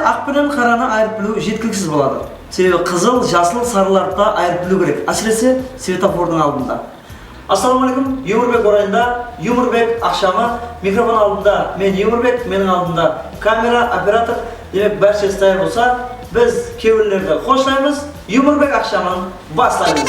ақ пенен қараны айырып білу жеткіліксіз болады. Себебі қызыл, жасыл, сарыларды да айырып білу керек. Әсіресе светофордың алдында. Ассалаумағалейкум, Юморбек орайында, Юморбек ақшамы, микрофон алдында мен Юморбек, менің алдында камера, оператор, демек бәршесі дайыр болса, біз кейбіреулерді қоштаймыз, Юморбек ақшамын бастаймыз.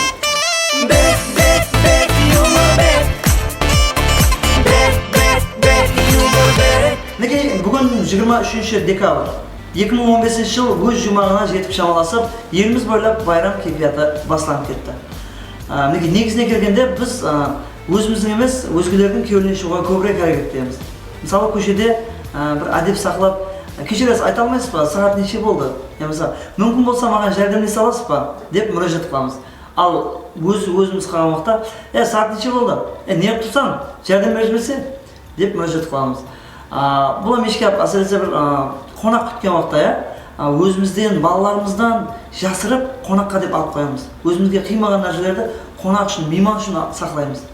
Неге бүгін 23 декабр 2015 жыл өз жұмағына жетіп шамаласып, еліміз бойлап байрам кайфияты басыланып кетті. Неге негізіне келгенде біз өзіміздің емес, өзгелердің кеуіліне шығуға көбірек әрекеттеміз. Мысалы көшеде бір әдеп сақлап, кешіресіз айта алмайсыз ба, сағат неше болды? Мүмкін болса маған жәрдемдесе аласыз ба деп müracaat қыламыз. Ал өзіміз қалған уақытта, сағат неше болды? Не тұрсаң, жәрдем бермесе деп müracaat қыламыз. Бұл мешкеп әсіресе бір қонақ күткен уақытта, өзімізден, балаларымыздан жасырып қонаққа деп алып қоямыз. Өзімізге қимаған нәрселерді қонақ үшін, мейман үшін сақлаймыз.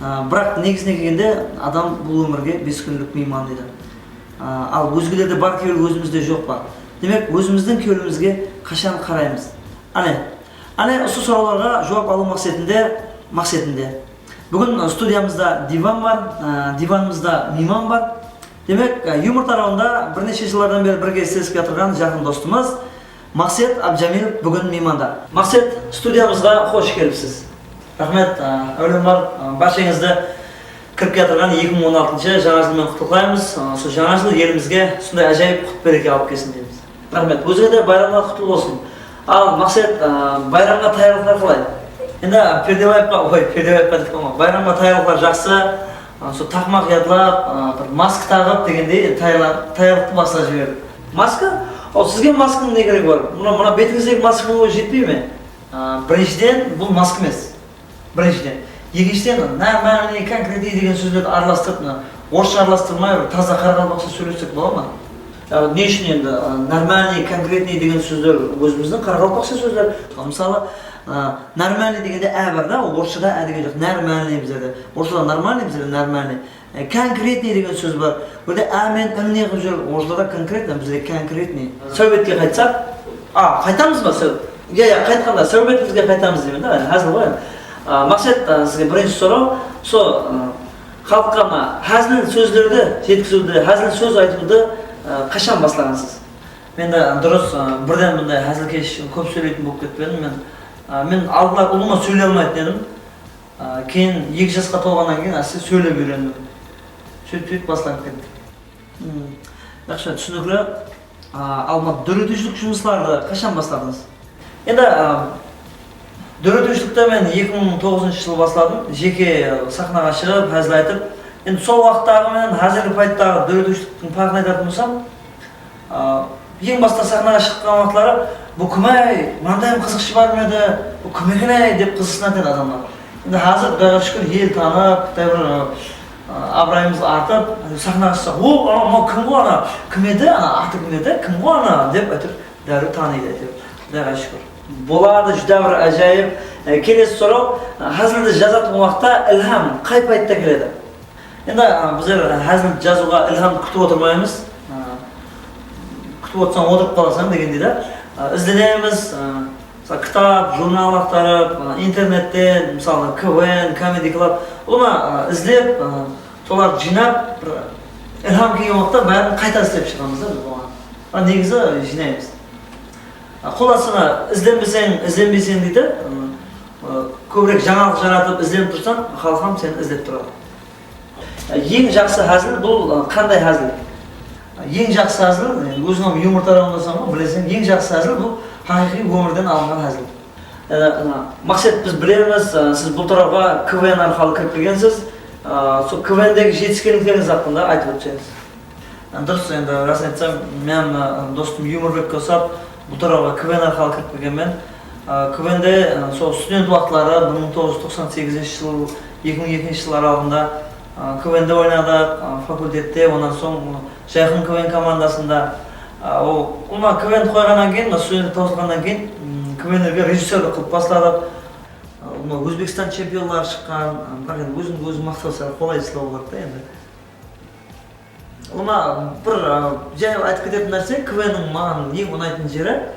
Бірақ негізіне келгенде адам бұл өмірге 5 күндік мейман дейді. Ал өзгелерде бар кеуіл өзімізде жоқ па? Демек, өзіміздің кеуілімізге қашан қараймыз? Әне осы сұрауларға жауап алу мақсатында. Бүгін студиямызда диван бар, диванымызда мейман бар. Демек, юмор тарауында бірнеше жылдардан бері бірге істесіп отырған жақын достымыз Мақсет Абджамилов бүгін мейманда. Мақсет, студиямызға қош келіпсіз. Рахмет, әулем бар, баршаңызды кіріп отырған 2016 жаңа жылмен құттықтаймыз. Сол жаңа жыл елімізге сондай ажайып құт береке алып келсін дейміз. Рахмет, өзіңе де байрамға құтты болсын. Ал Мақсет, байрамға таярлықтар қалай? Енді пердебайыпқа деп байрамға таярлықтар жақсы. Сол тақмақ ядылап, маска тағып дегендей таярлықты басына жіберді. Маска? Ол сізге масканың не керек бар? Мұна бетіңіздегі масканың ой жетпей ме? Біріншіден, бұл маска емес. Біріншіден. Екіншіден, нормальный, конкретный деген сөздерді араластырып, орысша араластырмай, таза қарақалпақша сөйлесек бола ма? Не үшін енді нормальный, конкретный деген сөздер өзіміздің қарақалпақша сөздер. Мысалы, нормальный дегенде бар да, орысшада деген жоқ. Нормальный біздерде. Орысшада нормальный біздерде нормальный. Конкретный деген сөз бар. Бірде мен не қып жүр, орысшада конкретный, бізде конкретный. Сәубетке қайтсақ, қайтамыз ба сәубет? Қайтқанда сәубетімізге қайтамыз деймін да, әзіл ғой. Мақсат, сізге бірінші сұрау, сол халыққа әзіл сөздерді жеткізуді, әзіл сөз айтуды қашан бастағансыз? Мен де дұрыс бірден бұндай әзілкеш көп сөйлейтін болып кетпедім. Мен алдыла ұлыма сөйлей алмайтын едім. Кейін 2 жасқа толғаннан кейін әсте сөйлеп үйрендім. Сөйтіп басыланып кетті. Жақсы, түсінікті. Ал дөретушілік жұмыстарды қашан бастадыңыз? Енді дөретушілікті мен 2009 жылы бастадым. Жеке сахнаға шығып, әзіл айтып. Енді сол уақыттағы мен әзіргі пайттағы дөретушіліктің парқын айтатын болсам, ең баста сахнаға шыққан уақытлары бұл күмәй, маңдайым қызықшы бар ма еді, бұл күмекіне деп қызықсынатын еді адамдар. Енді қазір құдайға шүкір ел танып, абырайымыз артып, сахнаға шықса, ма кім ғой ана, кім еді, аты кім еді, кім ғой ана деп әйтеуір дәрі таниды әйтеуір, құдайға шүкір. Болады жүдә бір әжайып. Келесі сұрау, әзілді жазатын уақытта ілхам қай пайтта келеді? Енді біздер әзіл жазуға ілхам күтіп отырмаймыз. Күтіп отырсаң отырып қаласың дегендей да. Ізденеміз, кітап, журнал ақтарып, интернеттен, мысалы КВН, Comedy Club, оны іздеп, солар жинап, ілхам келген уақытта бәрін қайта іздеп шығамыз да біз оған. Негізі жинаймыз. Қоласына ізденбесең дейді, көбірек жаңалық жаратып ізденіп тұрсаң, халқам сені іздеп тұрады. Ең жақсы әзіл бұл қандай әзіл? Ең жақсы әзіл, өзіңнің юмор тарауындасың ғой, білесің, ең жақсы әзіл бұл қайқи өмірден алынған әзіл. Мақсат, біз білеміз, сіз бұл тарауға КВН арқылы кіріп келгенсіз, сол КВНдегі жетіскерліктеріңіз hakkında айтып өтсеңіз. Дұрыс, енді расын айтсам, мен достым Юморбекке ұсап, бұл тарауға КВН арқылы кіріп келгенмен, КВНде сол студент уақытлары 1998 жыл, 2002 жыл аралығында КВНде ойнадық, факультетте, онан соң Жайқын КВН командасында. Оны КВН қойғаннан кейін, студент таусылғаннан кейін, КВНерге режиссерлік қылып бастадық. Өзбекстан чемпионлары шыққан, бірақ енді өзім мақтау сәл қолай істеу керек та енді. Ма бір және айтып кететін нәрсе, КВНнің маған ең ұнайтын жері,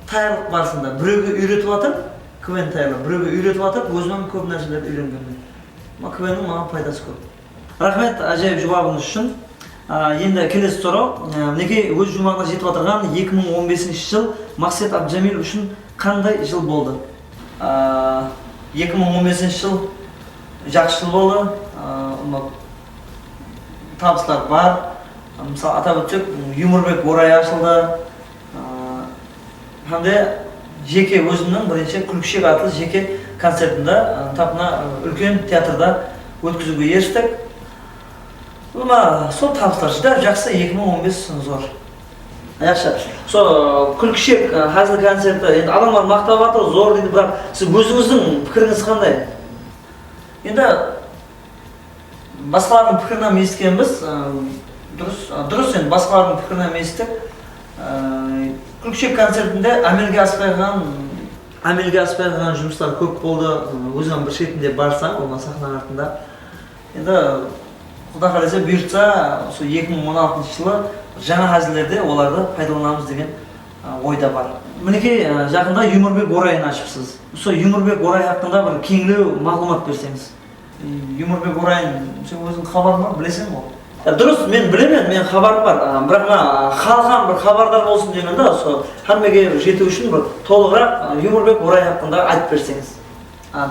таярлық барысында біреуге үйретіп жатыр, КВН таярлық біреуге үйретіп жатыр, өзімнен көп нәрселерді үйренгенмін. КВНнің маған пайдасы көп. Рахмет ажайып жауабыңыз үшін. Енді келесі сұрау, мінекей өз жұмағына жетіп отырған 2015 жыл Мақсет Абджамил үшін қандай жыл болды? 2015 жыл жақсы жыл болды. Табыстар бар. Мысалы атап өтсек, Юморбек Орай ашылды. Hamda жеке өзімнің бірінші Күлкішек атты жеке концертінде тапына үлкен театрда өткізуге еріштік. Сол табыстар жүдә жақсы 2015 зор. Yaxşı. Күлкішек hazır концерті, енді адамдар мақтап жатыр, зор дейді, бірақ сіз өзіңіздің пікіріңіз қандай? Енді басқалардың пікірінен естігенбіз, дұрыс енді басқалардың пікірінен естік. Күлкішек концертінде әмелге аспай қалған жұмыстар көп болды. Өзім бір шетінде барсам, ол сахна артында. Енді Құда қаласа бұйыртса, 2016 жылы жаңа әзілдерде оларды пайдаланамыз деген ойда бар. Мінекей жақында Юморбек Орайын ашыпсыз. Юморбек Орай хақында бір кеңінен мағлұмат берсеңіз. Юморбек Орайын өзің хабарың бар, білесің ғой? Дұрыс, мен білемін, мен хабарым бар. Бірақ халқам бір хабардар болсын деймін да, әрмеге жету үшін бір толығырақ Юморбек Орай хақында айтып берсеңіз.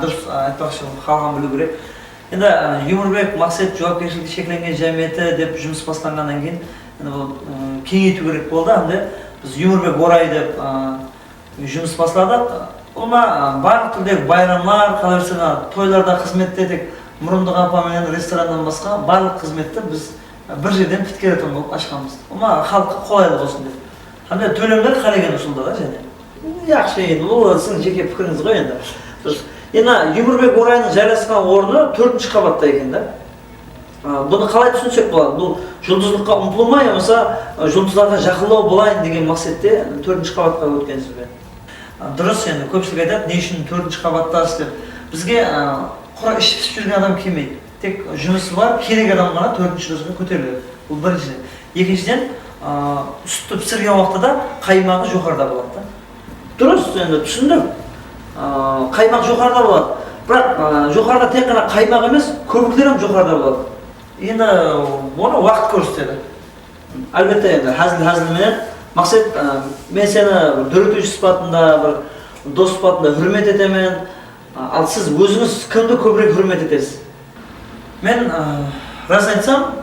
Дұрыс, айтпақшы, халқам білу керек. Енді Юморбек Мақсет жауапкершілігі шектелген жәмияты деп жұмыс басталғаннан кейін кеңейту керек болды. Біз Юморбек Орай деп жұмыс бастадық. Барлық түрдегі байрамлар, қалай тойларда қызметтедік. Мұрындық апамен рестораннан басқа барлық қызметті біз бір жерден Питкеретон болып ашқанбыз. Халыққа қолайлы болсын деп. Төлемдер қалеген ұсынды да және. Яқшы енді, бұл сіздің жеке пікіріңіз ғой енді. Енді Юморбек Орайның жайласқан орны 4-ші қабатта екен да. Бұны қалай түсінсек болады? Бұл жұлдыздыққа ұмтылмай, жұлдыздарға жақындау болайын деген мақсатте 4-ші қабатқа өткенсіз бе? Дұрыс енді, көпшілік айтады, не үшін 4-ші қабаттасыз деп. Бізге құра ішіп жүрген адам келмейді. Тек жұмысы бар, керек адам ғана 4-ші досыға көтеріледі. Бұл біріншіден. Екіншіден, сүтті пісірген уақытта қаймағы жоғарыда болады. Дұрыс, енді түсіндім. Қаймақ жоғарыда болады. Бірақ жоғарыда тек қана қаймақ емес, көмірлер жоғарыда болады. Енді оны уақыт көрсетеді. Әлбетте енді әзіл-әзілменен Мақсет, мен сені дөретуші сыпатында, бір дос сыпатында хүрмет етемін. Ал сіз өзіңіз кімді көбірек хүрмет етесіз? Мен рас айтсам,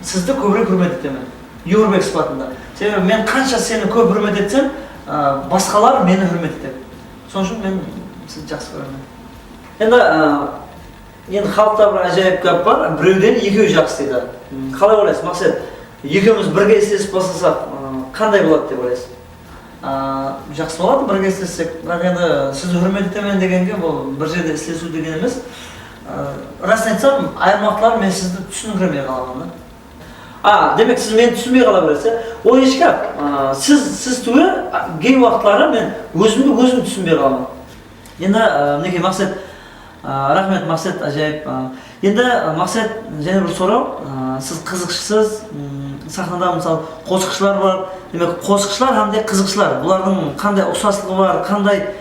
сізді көбірек хүрмет етемін. Юморбек сыпатында. Себебі мен қанша сені көп хүрмет етсем, басқалар мені хүрмет етеді. Соның үшін мен сізді жақсы көремін. Енді халықта бір әжайып гәп бар, біреуден екеу жақсы дейді. Қалай ойлайсыз, Мақсет? Екеуміз бірге істесіп бастасақ, қандай болады деп ойлайсыз? Жақсы болады, бірге істессек. Бірақ енді сізді хүрмет етемін дегенге бұл бір жерде істесу деген емес. Расын айтсам, айырмақлар мен сізді түсіндіремей қаламын. Демек, сіз мені түсінбей қала бересіз. Ол ешкап. Сіз түгел кей уақытлары мен өзімді түсінбей қаламын. Енді мінекей Мақсет, рахмет Мақсет, ажайып. Енді Мақсет, және бір сұрау, сіз қызықшысыз, сахнада мысалы қосықшылар бар. Демек, қосықшылар һәм де қызықшылар. Бұлардың қандай ұқсастығы бар, қандай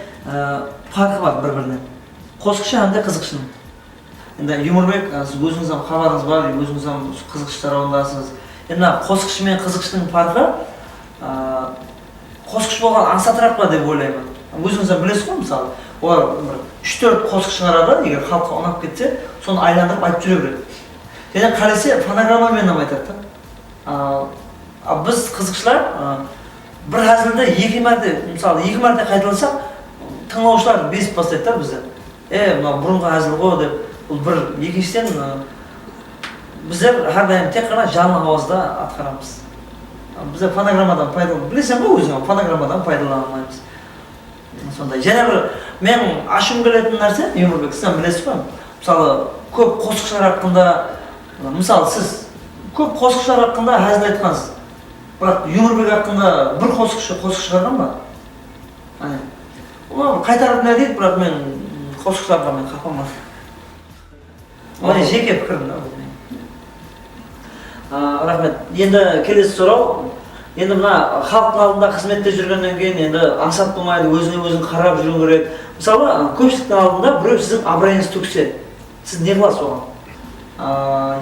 фарқы бар бір-бірінен. Қосықшы һәм де қызықшының. Енді Юморбек, сіз өзіңіздің хабарыңыз бар, өзіңіздің қызықшы тарауындасыз. Енді қосықшы мен қызықшының фарқы, қосықшы болған ансатырақ па деп ойлаймын. Өзіңізден білесіз ғой, мысалы, олар 3-4 қосық шығарады, егер халыққа ұнап кетсе, соны айландырып айтып жүре береді. Және қаресе фонограммамен айтады. Біз қызықшылар бір әзілді екі мәрте қайталасақ, тыңлаушылар безіп бастайды да бізден. Бұрынғы әзіл ғой деп, бұл бір екіншіден біздер әрдайым тек қана жанлы ауызда атқарамыз. Біздер фонограммадан пайдаланамыз. Білесің ғой өзің, фонограммадан пайдаланамыз. Сондай. Және бір мен ашым келетін нәрсе, Юморбек, сіз білесіз ғой. Мысалы, көп қосықшылар haqqында, мысалы сіз көп қосықшылар haqqында әзіл айтқансыз. Бірақ Юморбек haqqында бір қосықшы шығарған ба? Қайтарып не дейді, бірақ мен қосықшыларға мен қақпамын. Оны жеке пікірім да. Рахмет. Енді келесі сұрау. Енді мына халықтың алдында қызметте жүргеннен кейін енді аңсап болмайды, өзіне өзін қарап жүруің керек. Мысалы, көпшіліктің алдында біреу сіздің абыройыңыз төксе, сіз не қыласыз оған?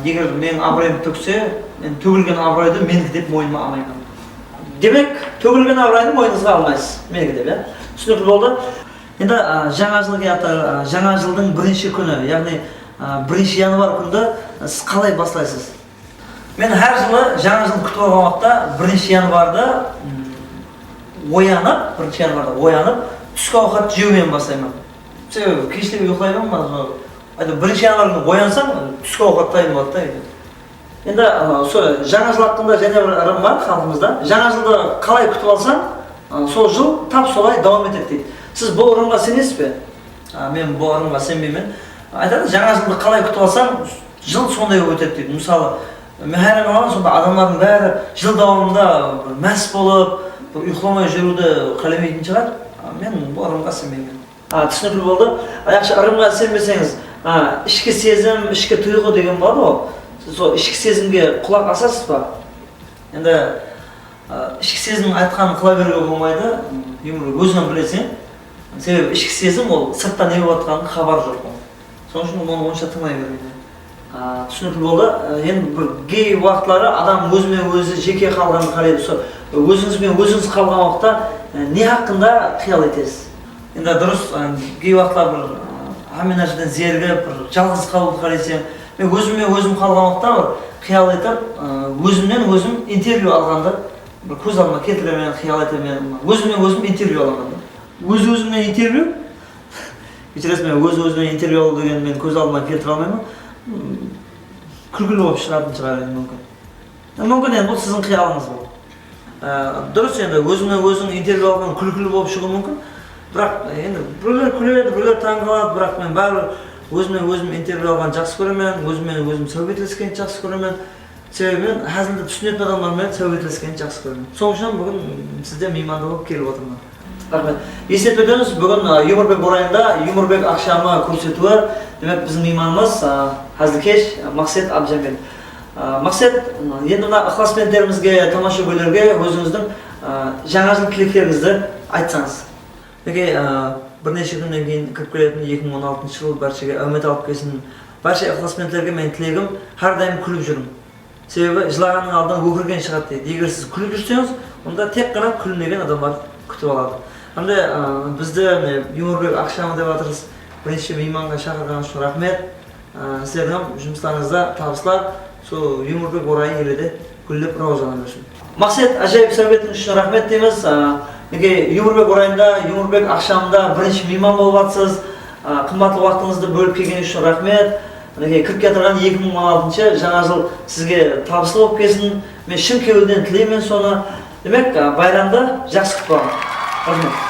Егер менің абыройым төксе, мен төгілген абыройды менікі деп мойныма алмаймын. Демек, төгілген абыройды мойныңызға алмайсыз, менікі деп, иә? Түсінікті болды. Енді жаңа жыл келеді, жаңа жылдың бірінші күні, яғни 1 январь күнді сіз қалай бастайсыз? Мен әр жылы жаңа жылды күтіп алған уақытта 1 январьда оянып, түскі ауқат жеумен бастаймын. Себебі кештен ұйықтаймын ба? 1 январьда оянсам, түскі ауқат дайын болады да. Енді жаңа жыл hakkında және бір ырым бар халқымызда. Жаңа жылды қалай күтіп алсаң, сол жыл тап солай давам етеді дейді. Сіз бұл ырымға сенесіз бе? Мен бұл ырымға сенбеймін. Айтады, жаңа жылды қалай күтіп алсаң, жыл сондай өтеді дейді. Мысалы, мен hayran қаламын, сонда адамдардың бәрі жыл davamında мәс болып, ұйықламай жүруді қаламайтын шығар. Мен бұл ырымға сенбеймін. Түсінікті болды. Аяқшы ырымға сенбесеңіз, ішкі сезім, ішкі тұйғы деген болады ғой. Сіз сол ішкі сезімге құлақ асасыз ба? Енді ішкі сезімнің айтқанын қыла беруге болмайды. Өзіңнен білесің. Себебі ішкі сезім ол сыртта не болып жатқанын хабар жоқ. Соның үшін оны онша тыңдай бермейді. Түсінікті болды. Енді бір кей уақытлары адам өзімен өзі жеке қалғанын қалайды. Өзіңізбен өзіңіз қалған уақытта не hakkında қиял етесіз? Енді дұрыс, кей уақытлар бір амин ажыдан зергіп, жалғыз қалуды қалайсың. Мен өзіммен өзім қалған уақытта бір қиял етіп, өзімнен өзім интервью алғанды көз алдыма келтіремін, қиял етемін. Өзіммен өзім интервью алғанды. Өз-өзімнен интервью? Кешіресіз, мен өз-өзімнен интервью алу деген мен көз алдыма келтіре алмаймын. Күлкілі болып шығатын шығар мүмкін. Мүмкін енді бұл сіздің қиялыңыз бұл. Дұрыс, енді өзімнен өзің интервью алған күлкілі болып шығуы мүмкін. Бірақ енді біреулер күледі, біреулер таң қалады, бірақ мен бәрібір өзімнен өзім интервью алған жақсы көремін, өзіммен өзім сөйлескенді жақсы көремін. Себебі мен әзілді түсінетін адамдармен сөйлескенді жақсы көремін. Сол үшін бүгін сізде мейманды болып келіп отырмын. Рахмет. Есеп өтеміз, бүгін Юморбек орайында Юморбек ақшамы көрсетуі. Демек біздің мейманымыз Әзілкеш Мақсет Абжанбек. Мақсет, енді мына ықыласмендерімізге, тамаша көйлерге өзіңіздің жаңа жыл тілектеріңізді айтсаңыз. Бірнеше күннен кейін кіріп келетін 2016 жыл баршаға үміт алып келсін. Барша ықыласмендерге мен тілегім әрдайым күліп жүрім. Себебі жылағанның алдынан өкірген шығады дейді. Егер сіз күліп жүрсеңіз, онда тек қана күлмеген адамдар күтіп алады. Бізді Юморбек ақшамы деп жатырсыз. Бірінші мейманға шақырған үшін рахмет. Сіздердің жұмыстарыңызда табыстар. Сол Юморбек орайы еледі күліп раузана берсін. Мақсет, ажайып сәбетің үшін рахмет дейміз. Юморбек орайында, Юморбек ақшамында бірінші мейман болып жатсыз. Қымбатлы уақытыңызды бөліп келген үшін рахмет. Кіріп кетірген 2016 жаңа жыл сізге табысты болып келсін. Мен шын кеудеден тілеймін соны. Демек, байрамды жақсы күтіп алыңыз. Рахмет.